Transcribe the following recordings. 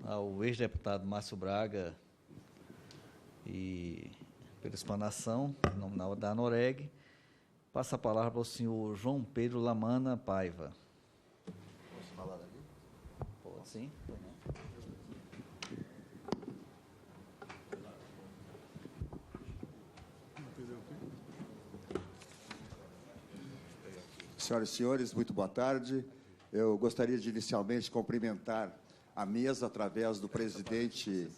ao ex-deputado Márcio Braga e pela explanação, em nome da ANOREG. Passa a palavra para o senhor João Pedro Lamana Paiva. Posso falar ali? Pode sim. Senhoras e senhores, muito boa tarde. Eu gostaria de inicialmente cumprimentar a mesa através do presidente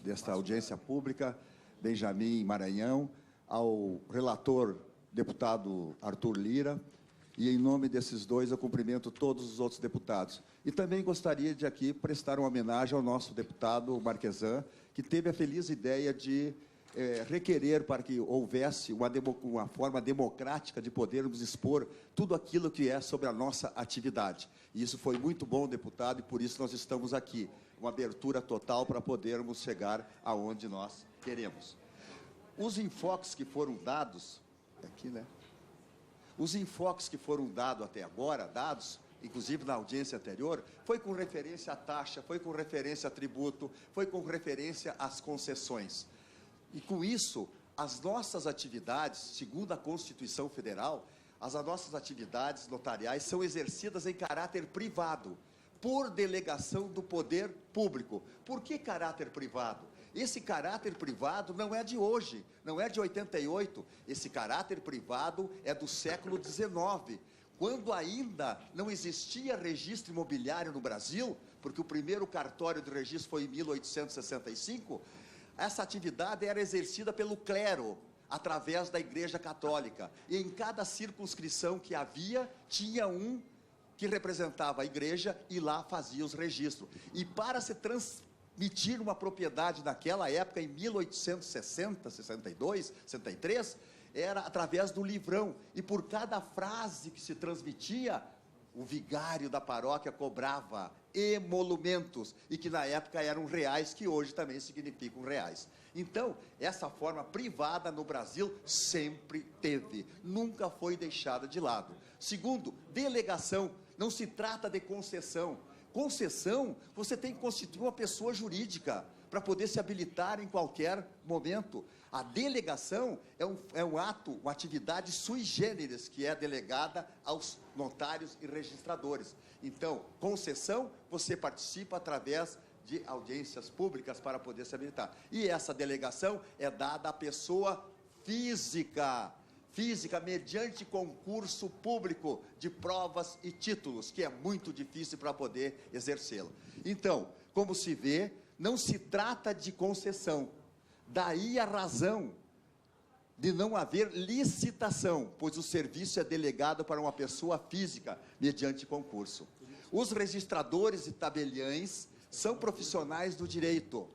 desta audiência pública, Benjamin Maranhão, ao relator, deputado Arthur Lira, e em nome desses dois eu cumprimento todos os outros deputados. E também gostaria de aqui prestar uma homenagem ao nosso deputado Marquesan, que teve a feliz ideia de requerer para que houvesse uma forma democrática de podermos expor tudo aquilo que é sobre a nossa atividade. E isso foi muito bom, deputado, e por isso nós estamos aqui. Uma abertura total para podermos chegar aonde nós queremos. Os enfoques que foram dados, os enfoques que foram dados até agora, inclusive na audiência anterior, foi com referência à taxa, foi com referência a tributo, foi com referência às concessões. E com isso, as nossas atividades, segundo a Constituição Federal, as nossas atividades notariais são exercidas em caráter privado, por delegação do poder público. Por que caráter privado? Esse caráter privado não é de hoje, não é de 88, esse caráter privado é do século XIX, quando ainda não existia registro imobiliário no Brasil, porque o primeiro cartório de registro foi em 1865, essa atividade era exercida pelo clero, através da Igreja Católica. E em cada circunscrição que havia, tinha um que representava a igreja e lá fazia os registros. E para se transmitir uma propriedade naquela época, em 1860, 62, 63, era através do livrão. E por cada frase que se transmitia, o vigário da paróquia cobrava emolumentos, e que na época eram reais, que hoje também significam reais. Então, essa forma privada no Brasil sempre teve, nunca foi deixada de lado. Segundo, delegação, não se trata de concessão. Concessão, você tem que constituir uma pessoa jurídica, para poder se habilitar em qualquer momento. A delegação é um ato, uma atividade sui generis, que é delegada aos notários e registradores. Então, concessão, você participa através de audiências públicas para poder se habilitar. E essa delegação é dada à pessoa física, mediante concurso público de provas e títulos, que é muito difícil para poder exercê-lo. Então, como se vê, não se trata de concessão. Daí a razão de não haver licitação, pois o serviço é delegado para uma pessoa física, mediante concurso. Os registradores e tabeliães são profissionais do direito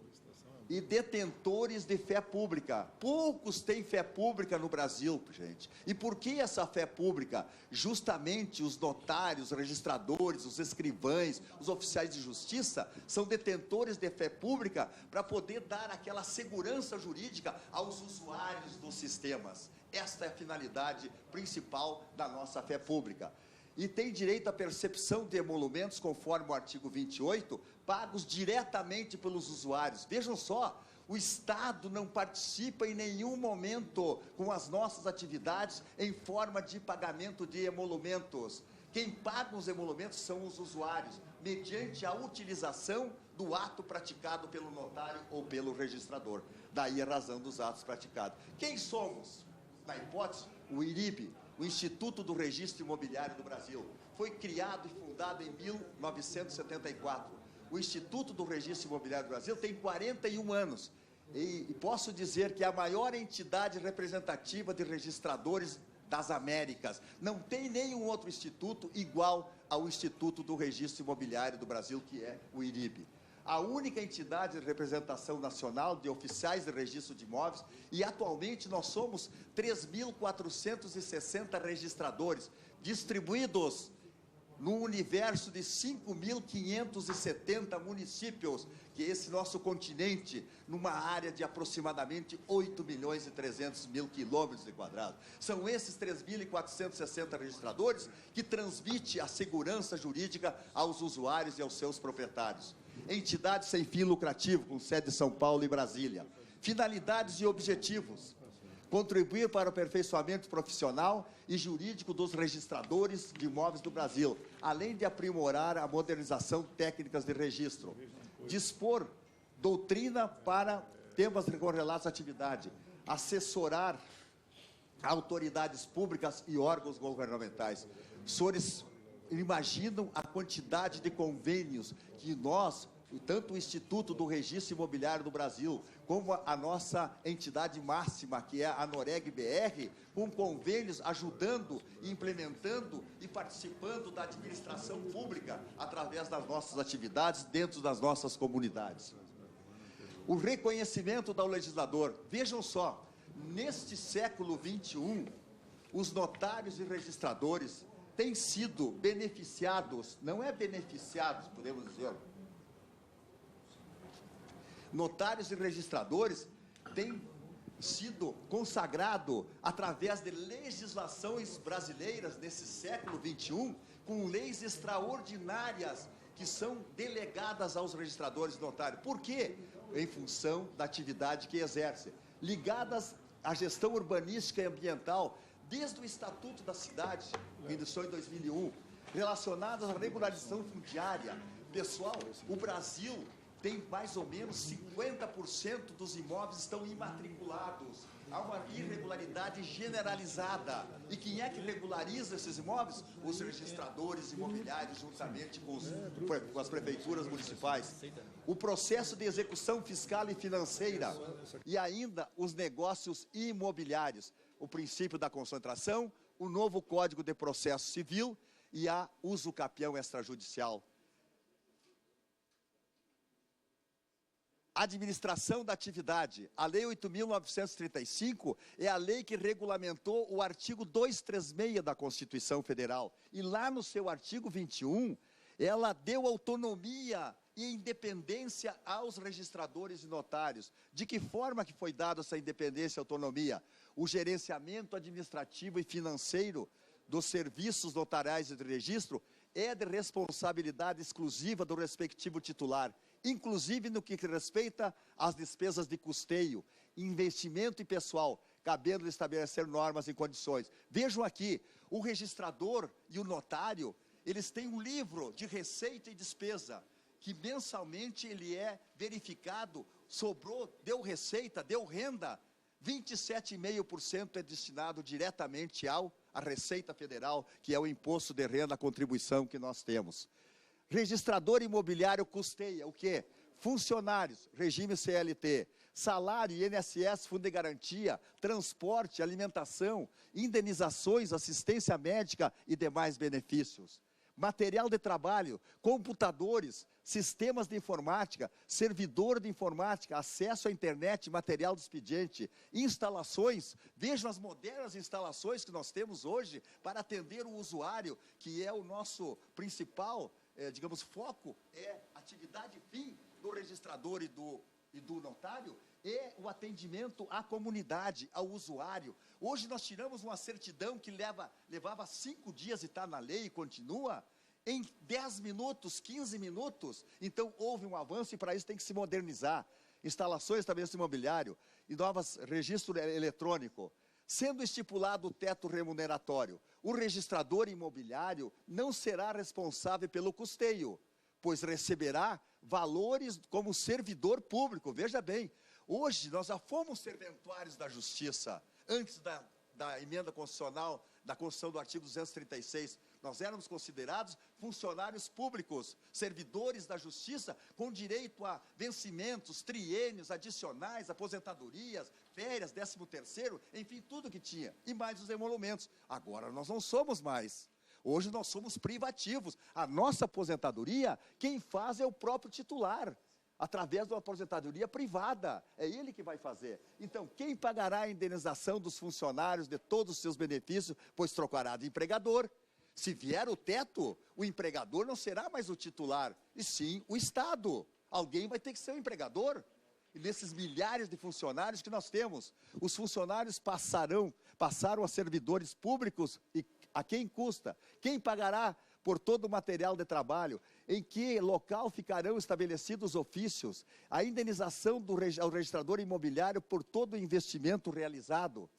e detentores de fé pública. Poucos têm fé pública no Brasil, gente. E por que essa fé pública? Justamente os notários, os registradores, os escrivães, os oficiais de justiça são detentores de fé pública para poder dar aquela segurança jurídica aos usuários dos sistemas. Esta é a finalidade principal da nossa fé pública. E tem direito à percepção de emolumentos, conforme o artigo 28, pagos diretamente pelos usuários. Vejam só, o Estado não participa em nenhum momento com as nossas atividades em forma de pagamento de emolumentos. Quem paga os emolumentos são os usuários, mediante a utilização do ato praticado pelo notário ou pelo registrador. Daí a razão dos atos praticados. Quem somos? Na hipótese, o IRIB, o Instituto do Registro Imobiliário do Brasil. Foi criado e fundado em 1974. O Instituto do Registro Imobiliário do Brasil tem 41 anos. E posso dizer que é a maior entidade representativa de registradores das Américas. Não tem nenhum outro instituto igual ao Instituto do Registro Imobiliário do Brasil, que é o IRIB. A única entidade de representação nacional de oficiais de registro de imóveis, e atualmente nós somos 3.460 registradores, distribuídos no universo de 5.570 municípios, que é esse nosso continente, numa área de aproximadamente 8.300.000 quilômetros quadrados. São esses 3.460 registradores que transmitem a segurança jurídica aos usuários e aos seus proprietários. Entidade sem fim lucrativo, com sede em São Paulo e Brasília. Finalidades e objetivos: contribuir para o aperfeiçoamento profissional e jurídico dos registradores de imóveis do Brasil, além de aprimorar a modernização de técnicas de registro. Dispor doutrina para temas correlatos à atividade. Assessorar autoridades públicas e órgãos governamentais. Os senhores imaginam a quantidade de convênios que nós, tanto o Instituto do Registro Imobiliário do Brasil, como a nossa entidade máxima, que é a Noreg-BR, com convênios ajudando, implementando e participando da administração pública através das nossas atividades dentro das nossas comunidades. O reconhecimento do legislador. Vejam só, neste século XXI, os notários e registradores têm sido beneficiados, não é beneficiados, podemos dizer, notários e registradores têm sido consagrado através de legislações brasileiras nesse século XXI, com leis extraordinárias que são delegadas aos registradores e notários. Por quê? Em função da atividade que exerce, ligadas à gestão urbanística e ambiental, desde o Estatuto da Cidade, que iniciou em 2001, relacionadas à regularização fundiária. Pessoal, o Brasil tem mais ou menos 50% dos imóveis estão imatriculados. Há uma irregularidade generalizada. E quem é que regulariza esses imóveis? Os registradores imobiliários, juntamente com as prefeituras municipais. O processo de execução fiscal e financeira. E ainda os negócios imobiliários. O princípio da concentração, o novo Código de Processo Civil e a usucapião extrajudicial. Administração da atividade. A Lei 8.935 é a lei que regulamentou o artigo 236 da Constituição Federal. E lá no seu artigo 21, ela deu autonomia e independência aos registradores e notários. De que forma que foi dada essa independência e autonomia? O gerenciamento administrativo e financeiro dos serviços notariais e de registro é de responsabilidade exclusiva do respectivo titular, inclusive no que respeita às despesas de custeio, investimento e pessoal, cabendo estabelecer normas e condições. Vejam aqui, o registrador e o notário, eles têm um livro de receita e despesa, que mensalmente ele é verificado, sobrou, deu receita, deu renda, 27,5% é destinado diretamente à Receita Federal, que é o imposto de renda, a contribuição que nós temos. Registrador imobiliário custeia o quê? Funcionários, regime CLT, salário, INSS, fundo de garantia, transporte, alimentação, indenizações, assistência médica e demais benefícios. Material de trabalho, computadores, sistemas de informática, servidor de informática, acesso à internet, material de expediente, instalações. Vejam as modernas instalações que nós temos hoje para atender o usuário, que é o nosso principal, digamos, foco, é atividade fim do registrador e do notário, é o atendimento à comunidade, ao usuário. Hoje nós tiramos uma certidão que levava 5 dias e está na lei e continua, em 10 minutos, 15 minutos. Então houve um avanço e para isso tem que se modernizar. Instalações, estabelecimentos imobiliário e novos registro eletrônico. Sendo estipulado o teto remuneratório, o registrador imobiliário não será responsável pelo custeio, pois receberá valores como servidor público. Veja bem, hoje nós já fomos serventuários da justiça, antes da emenda constitucional, da Constituição do artigo 236, nós éramos considerados funcionários públicos, servidores da justiça, com direito a vencimentos, triênios, adicionais, aposentadorias, férias, 13º, enfim, tudo que tinha, e mais os emolumentos. Agora nós não somos mais. Hoje nós somos privativos. A nossa aposentadoria, quem faz é o próprio titular, através de uma aposentadoria privada. É ele que vai fazer. Então, quem pagará a indenização dos funcionários de todos os seus benefícios, pois trocará de empregador. Se vier o teto, o empregador não será mais o titular, e sim o Estado. Alguém vai ter que ser o empregador. E nesses milhares de funcionários que nós temos, os funcionários passaram a servidores públicos, e a quem custa? Quem pagará por todo o material de trabalho? em que local ficarão estabelecidos os ofícios, a indenização ao registrador imobiliário por todo o investimento realizado.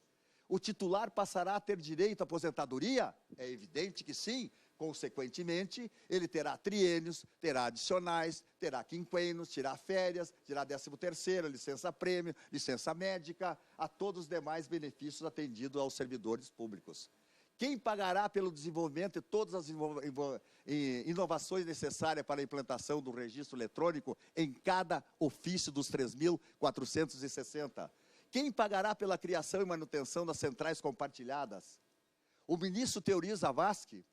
O titular passará a ter direito à aposentadoria? É evidente que sim. Consequentemente, ele terá triênios, terá adicionais, terá quinquênios, terá férias, terá 13º, licença-prêmio, licença médica, a todos os demais benefícios atendidos aos servidores públicos. Quem pagará pelo desenvolvimento de todas as inovações necessárias para a implantação do registro eletrônico em cada ofício dos 3.460? Quem pagará pela criação e manutenção das centrais compartilhadas? O ministro Teori Zavascki,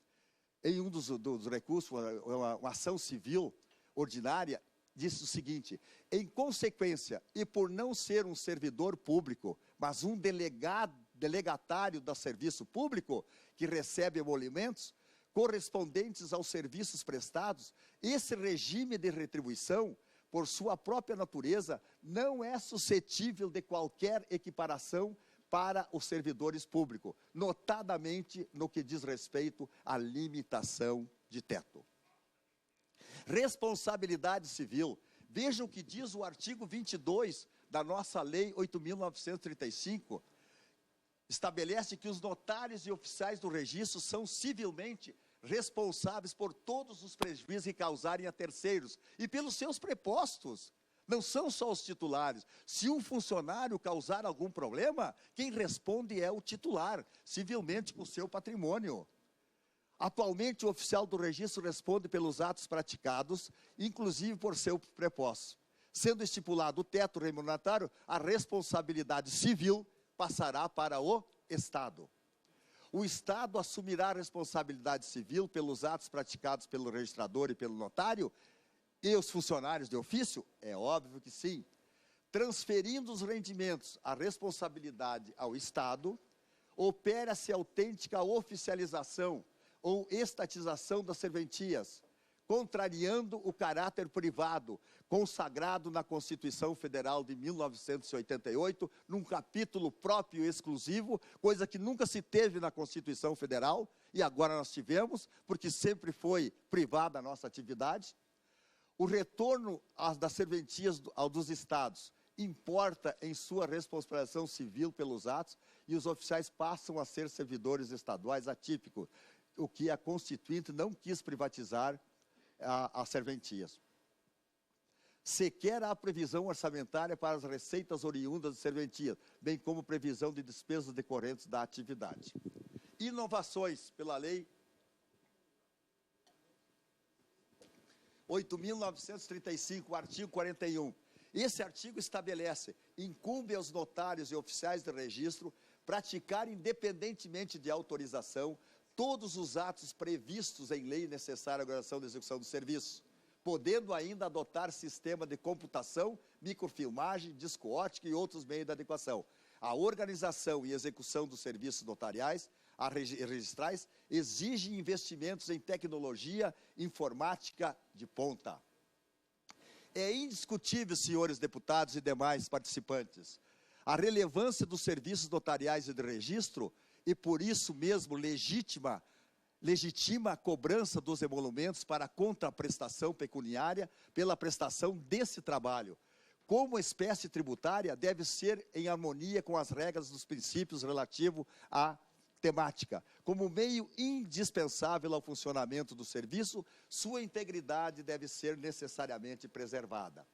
em um dos recursos, uma ação civil ordinária, disse o seguinte: em consequência, e por não ser um servidor público, mas um delegatário do serviço público, que recebe emolumentos correspondentes aos serviços prestados, esse regime de retribuição, por sua própria natureza, não é suscetível de qualquer equiparação para os servidores públicos, notadamente no que diz respeito à limitação de teto. Responsabilidade civil. Vejam o que diz o artigo 22 da nossa Lei 8.935. Estabelece que os notários e oficiais do registro são civilmente responsáveis por todos os prejuízos que causarem a terceiros e pelos seus prepostos. Não são só os titulares. Se um funcionário causar algum problema, quem responde é o titular, civilmente por seu patrimônio. Atualmente, o oficial do registro responde pelos atos praticados, inclusive por seu preposto. Sendo estipulado o teto remuneratório, a responsabilidade civil passará para o Estado. O Estado assumirá a responsabilidade civil pelos atos praticados pelo registrador e pelo notário, e os funcionários de ofício? É óbvio que sim. Transferindo os rendimentos, a responsabilidade ao Estado, opera-se autêntica oficialização ou estatização das serventias, contrariando o caráter privado, consagrado na Constituição Federal de 1988, num capítulo próprio e exclusivo, coisa que nunca se teve na Constituição Federal, e agora nós tivemos, porque sempre foi privada a nossa atividade. O retorno das serventias dos estados importa em sua responsabilização civil pelos atos, e os oficiais passam a ser servidores estaduais atípicos, o que a Constituinte não quis privatizar as serventias. Sequer há previsão orçamentária para as receitas oriundas de serventias, bem como previsão de despesas decorrentes da atividade. Inovações pela Lei 8.935, artigo 41. Esse artigo estabelece: incumbe aos notários e oficiais de registro praticar, independentemente de autorização, todos os atos previstos em lei necessária à organização da execução do serviço, podendo ainda adotar sistema de computação, microfilmagem, disco óptico e outros meios de adequação. A organização e execução dos serviços notariais registrais exigem investimentos em tecnologia informática de ponta. É indiscutível, senhores deputados e demais participantes, a relevância dos serviços notariais e de registro, e por isso mesmo legitima a cobrança dos emolumentos para a contraprestação pecuniária pela prestação desse trabalho. Como espécie tributária, deve ser em harmonia com as regras dos princípios relativos à temática. Como meio indispensável ao funcionamento do serviço, sua integridade deve ser necessariamente preservada.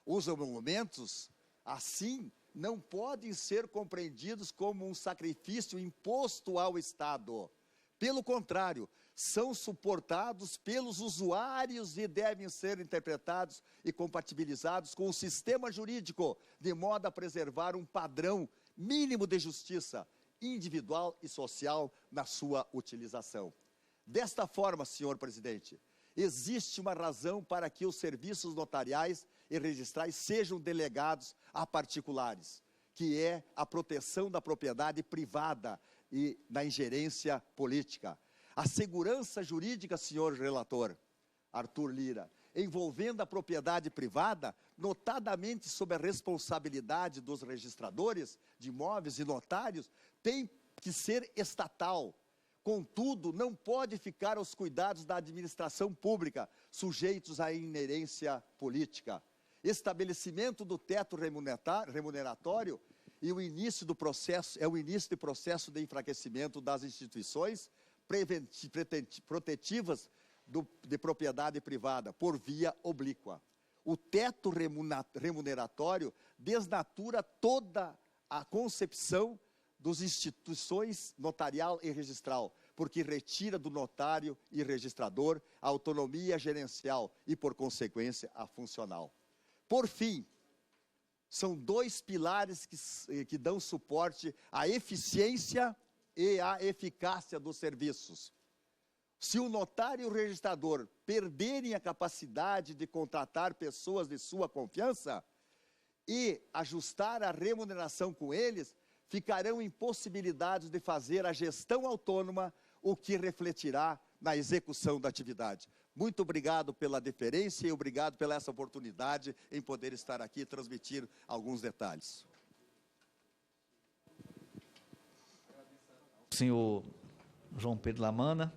Os emolumentos, assim, não podem ser compreendidos como um sacrifício imposto ao Estado. Pelo contrário, são suportados pelos usuários e devem ser interpretados e compatibilizados com o sistema jurídico, de modo a preservar um padrão mínimo de justiça individual e social na sua utilização. Desta forma, senhor presidente, existe uma razão para que os serviços notariais e registrais sejam delegados a particulares, que é a proteção da propriedade privada e da ingerência política. A segurança jurídica, senhor relator Arthur Lira, envolvendo a propriedade privada, notadamente sob a responsabilidade dos registradores de imóveis e notários, tem que ser estatal, contudo, não pode ficar aos cuidados da administração pública, sujeitos à inerência política. Estabelecimento do teto remuneratório e o início do processo, o início do processo de enfraquecimento das instituições protetivas de propriedade privada, por via oblíqua. O teto remuneratório desnatura toda a concepção das instituições notarial e registral, porque retira do notário e registrador a autonomia gerencial e, por consequência, a funcional. Por fim, são dois pilares que dão suporte à eficiência e à eficácia dos serviços. Se o notário e o registrador perderem a capacidade de contratar pessoas de sua confiança e ajustar a remuneração com eles, ficarão impossibilitados de fazer a gestão autônoma, o que refletirá na execução da atividade. Muito obrigado pela deferência e obrigado pela essa oportunidade em poder estar aqui e transmitir alguns detalhes. Senhor João Pedro Lamana.